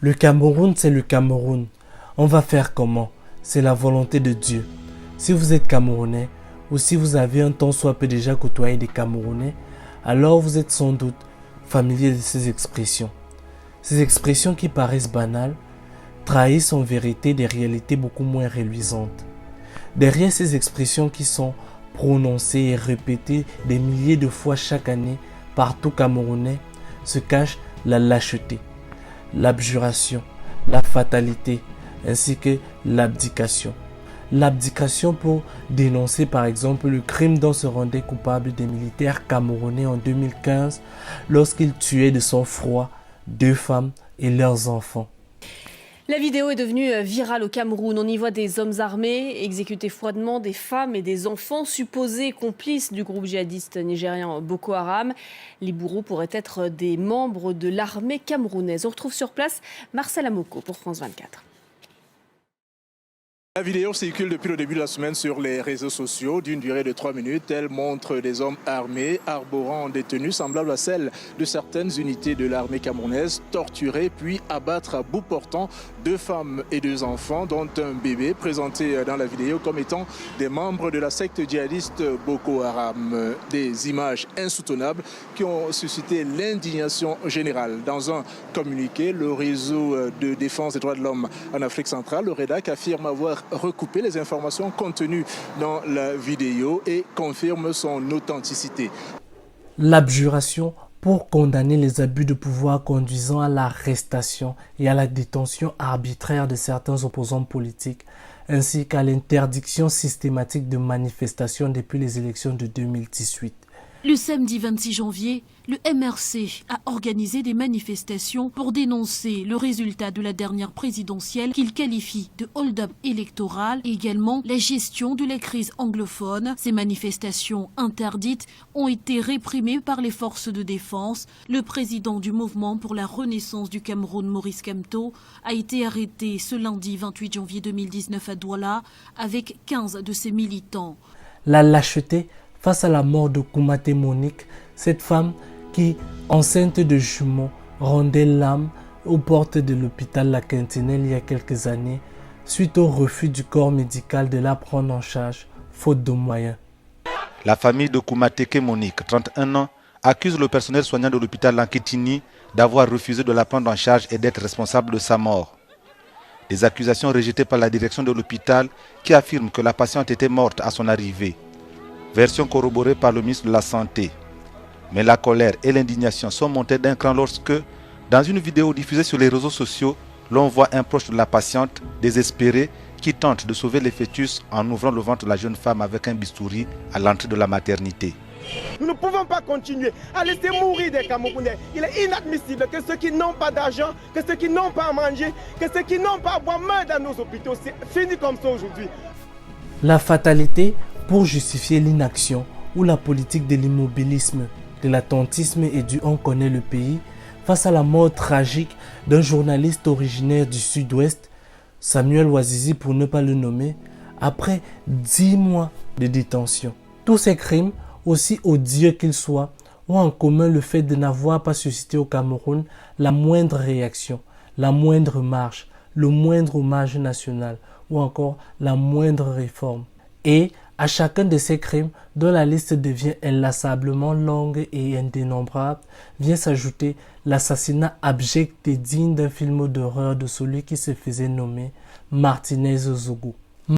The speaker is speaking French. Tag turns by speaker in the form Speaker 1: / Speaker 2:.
Speaker 1: Le Cameroun, c'est le Cameroun. On va faire comment? C'est la volonté de Dieu. Si vous êtes Camerounais, ou si vous avez un tant soit peu déjà côtoyé des Camerounais, alors vous êtes sans doute familier de ces expressions. Ces expressions qui paraissent banales trahissent en vérité des réalités beaucoup moins reluisantes. Derrière ces expressions qui sont prononcées et répétées des milliers de fois chaque année par tout Camerounais se cache la lâcheté, l'abjuration, la fatalité, ainsi que l'abdication. L'abdication pour dénoncer par exemple le crime dont se rendaient coupables des militaires camerounais en 2015 lorsqu'ils tuaient de sang-froid 2 femmes et leurs enfants.
Speaker 2: La vidéo est devenue virale au Cameroun. On y voit des hommes armés exécuter froidement des femmes et des enfants supposés complices du groupe djihadiste nigérian Boko Haram. Les bourreaux pourraient être des membres de l'armée camerounaise. On retrouve sur place Marcel Amoko pour France 24.
Speaker 3: La vidéo circule depuis le début de la semaine sur les réseaux sociaux d'une durée de 3 minutes. Elle montre des hommes armés arborant des tenues semblables à celles de certaines unités de l'armée camerounaise, torturer puis abattre à bout portant 2 femmes et 2 enfants, dont un bébé, présenté dans la vidéo comme étant des membres de la secte djihadiste Boko Haram. Des images insoutenables qui ont suscité l'indignation générale. Dans un communiqué, le réseau de défense des droits de l'homme en Afrique centrale, le REDAC, affirme avoir recoupé les informations contenues dans la vidéo et confirme son authenticité.
Speaker 1: L'abjuration pour condamner les abus de pouvoir conduisant à l'arrestation et à la détention arbitraire de certains opposants politiques, ainsi qu'à l'interdiction systématique de manifestations depuis les élections de 2018.
Speaker 4: Le samedi 26 janvier, le MRC a organisé des manifestations pour dénoncer le résultat de la dernière présidentielle qu'il qualifie de hold-up électoral et également la gestion de la crise anglophone. Ces manifestations interdites ont été réprimées par les forces de défense. Le président du mouvement pour la renaissance du Cameroun, Maurice Kamto, a été arrêté ce lundi 28 janvier 2019 à Douala avec 15 de ses militants.
Speaker 1: La lâcheté face à la mort de Koumaté Monique, cette femme qui, enceinte de jumeaux, rendait l'âme aux portes de l'hôpital La Quintinelle il y a quelques années, suite au refus du corps médical de la prendre en charge, faute de moyens.
Speaker 5: La famille de Koumaté Monique, 31 ans, accuse le personnel soignant de l'hôpital Lankitini d'avoir refusé de la prendre en charge et d'être responsable de sa mort. Des accusations rejetées par la direction de l'hôpital qui affirme que la patiente était morte à son arrivée. Version corroborée par le ministre de la Santé. Mais la colère et l'indignation sont montées d'un cran lorsque, dans une vidéo diffusée sur les réseaux sociaux, l'on voit un proche de la patiente, désespéré, qui tente de sauver le fœtus en ouvrant le ventre de la jeune femme avec un bistouri à l'entrée de la maternité.
Speaker 6: Nous ne pouvons pas continuer à laisser mourir des Camerounais. Il est inadmissible que ceux qui n'ont pas d'argent, que ceux qui n'ont pas à manger, que ceux qui n'ont pas à boire meurent dans nos hôpitaux. C'est fini comme ça aujourd'hui.
Speaker 1: La fatalité pour justifier l'inaction ou la politique de l'immobilisme, de l'attentisme et du on connaît le pays face à la mort tragique d'un journaliste originaire du sud-ouest, Samuel Ouazizi pour ne pas le nommer, après 10 mois de détention. Tous ces crimes, aussi odieux qu'ils soient, ont en commun le fait de n'avoir pas suscité au Cameroun la moindre réaction, la moindre marche, le moindre hommage national ou encore la moindre réforme. Et à chacun de ces crimes, dont la liste devient inlassablement longue et indénombrable, vient s'ajouter l'assassinat abject et digne d'un film d'horreur de celui qui se faisait nommer Martinez Zogo.